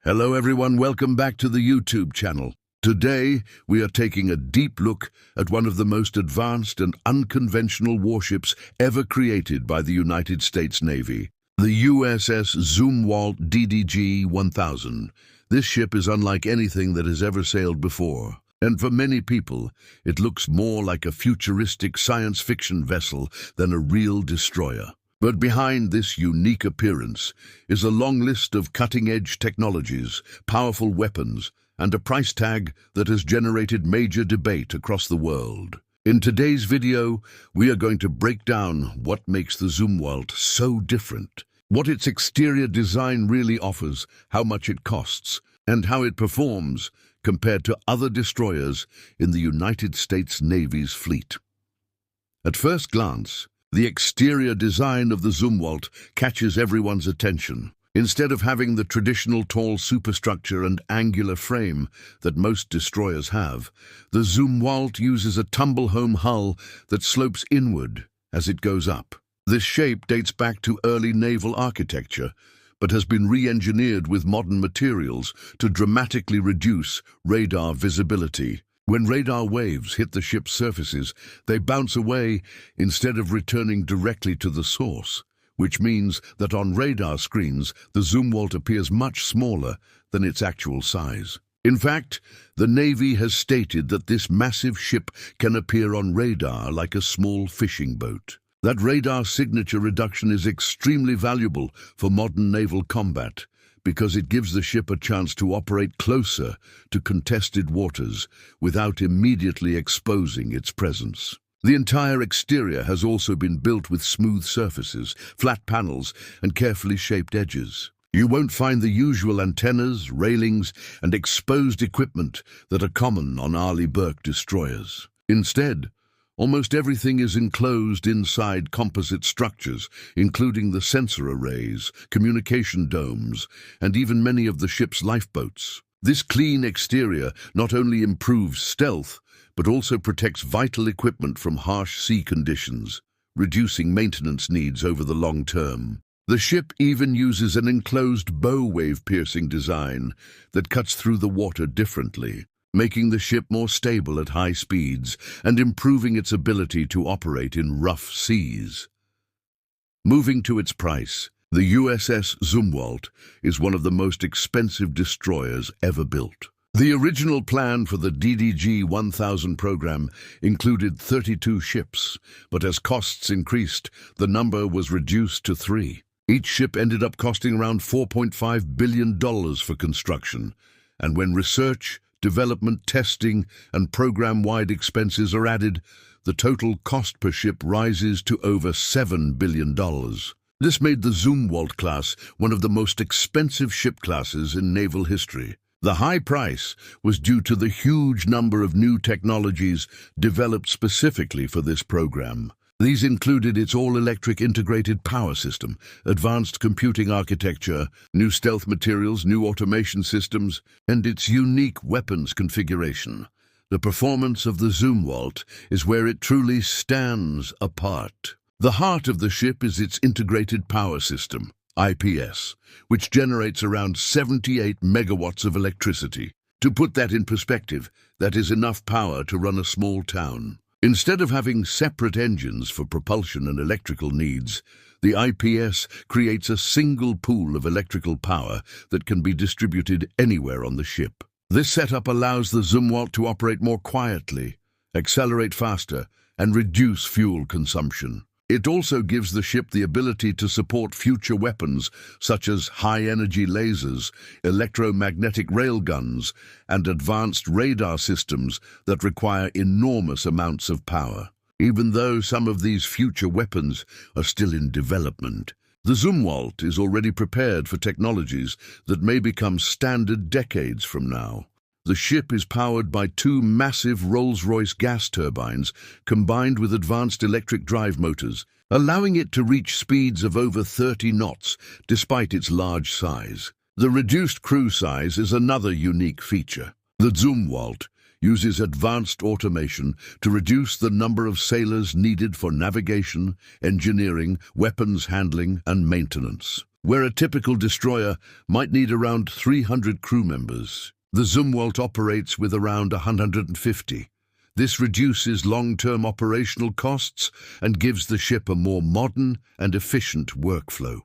Hello everyone, welcome back to the YouTube channel. Today, we are taking a deep look at one of the most advanced and unconventional warships ever created by the United States Navy, the USS Zumwalt DDG-1000. This ship is unlike anything that has ever sailed before, and for many people, it looks more like a futuristic science fiction vessel than a real destroyer. But behind this unique appearance is a long list of cutting-edge technologies, powerful weapons, and a price tag that has generated major debate across the world. In today's video, we are going to break down what makes the Zumwalt so different, what its exterior design really offers, how much it costs, and how it performs compared to other destroyers in the United States Navy's fleet. At first glance, the exterior design of the Zumwalt catches everyone's attention. Instead of having the traditional tall superstructure and angular frame that most destroyers have, the Zumwalt uses a tumble-home hull that slopes inward as it goes up. This shape dates back to early naval architecture, but has been re-engineered with modern materials to dramatically reduce radar visibility. When radar waves hit the ship's surfaces, they bounce away instead of returning directly to the source, which means that on radar screens, the Zumwalt appears much smaller than its actual size. In fact, the Navy has stated that this massive ship can appear on radar like a small fishing boat. That radar signature reduction is extremely valuable for modern naval combat, because it gives the ship a chance to operate closer to contested waters without immediately exposing its presence. The entire exterior has also been built with smooth surfaces, flat panels, and carefully shaped edges. You won't find the usual antennas, railings, and exposed equipment that are common on Arleigh Burke destroyers. Instead, almost everything is enclosed inside composite structures, including the sensor arrays, communication domes, and even many of the ship's lifeboats. This clean exterior not only improves stealth, but also protects vital equipment from harsh sea conditions, reducing maintenance needs over the long term. The ship even uses an enclosed bow wave-piercing design that cuts through the water differently, making the ship more stable at high speeds and improving its ability to operate in rough seas. Moving to its price, the USS Zumwalt is one of the most expensive destroyers ever built. The original plan for the DDG-1000 program included 32 ships, but as costs increased, the number was reduced to 3. Each ship ended up costing around $4.5 billion for construction, and when research, development, testing, and program-wide expenses are added, the total cost per ship rises to over $7 billion. This made the Zumwalt class one of the most expensive ship classes in naval history. The high price was due to the huge number of new technologies developed specifically for this program. These included its all-electric integrated power system, advanced computing architecture, new stealth materials, new automation systems, and its unique weapons configuration. The performance of the Zumwalt is where it truly stands apart. The heart of the ship is its integrated power system, IPS, which generates around 78 megawatts of electricity. To put that in perspective, that is enough power to run a small town. Instead of having separate engines for propulsion and electrical needs, the IPS creates a single pool of electrical power that can be distributed anywhere on the ship. This setup allows the Zumwalt to operate more quietly, accelerate faster, and reduce fuel consumption. It also gives the ship the ability to support future weapons such as high-energy lasers, electromagnetic railguns, and advanced radar systems that require enormous amounts of power. Even though some of these future weapons are still in development, the Zumwalt is already prepared for technologies that may become standard decades from now. The ship is powered by 2 massive Rolls-Royce gas turbines combined with advanced electric drive motors, allowing it to reach speeds of over 30 knots despite its large size. The reduced crew size is another unique feature. The Zumwalt uses advanced automation to reduce the number of sailors needed for navigation, engineering, weapons handling, and maintenance. where a typical destroyer might need around 300 crew members. The Zumwalt operates with around 150. This reduces long-term operational costs and gives the ship a more modern and efficient workflow.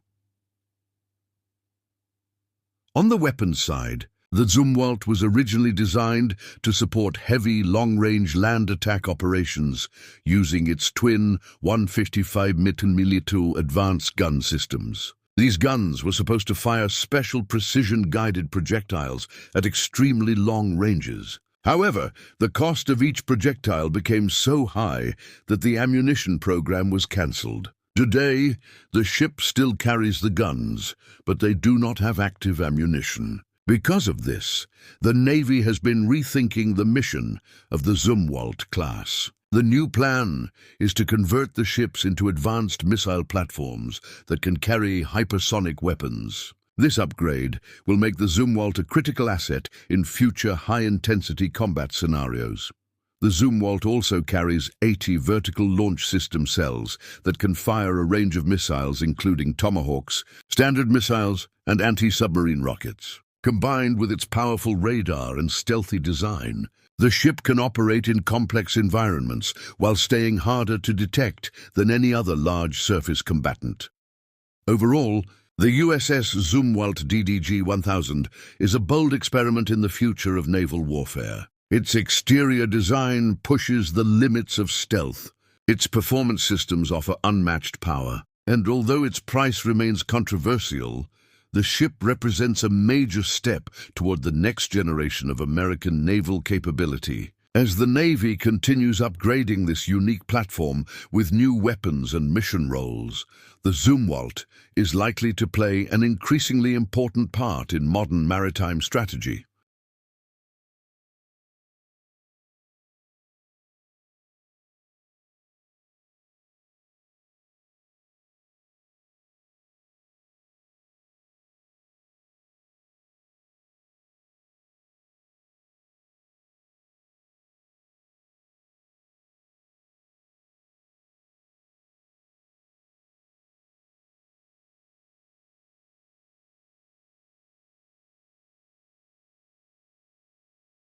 On the weapons side, the Zumwalt was originally designed to support heavy, long-range land attack operations using its twin 155mm advanced gun systems. These guns were supposed to fire special precision-guided projectiles at extremely long ranges. However, the cost of each projectile became so high that the ammunition program was cancelled. Today, the ship still carries the guns, but they do not have active ammunition. Because of this, the Navy has been rethinking the mission of the Zumwalt class. The new plan is to convert the ships into advanced missile platforms that can carry hypersonic weapons. This upgrade will make the Zumwalt a critical asset in future high-intensity combat scenarios. The Zumwalt also carries 80 vertical launch system cells that can fire a range of missiles including Tomahawks, standard missiles, and anti-submarine rockets. Combined with its powerful radar and stealthy design, the ship can operate in complex environments while staying harder to detect than any other large surface combatant. Overall, the USS Zumwalt DDG-1000 is a bold experiment in the future of naval warfare. Its exterior design pushes the limits of stealth. Its performance systems offer unmatched power, and although its price remains controversial, the ship represents a major step toward the next generation of American naval capability. As the Navy continues upgrading this unique platform with new weapons and mission roles, the Zumwalt is likely to play an increasingly important part in modern maritime strategy.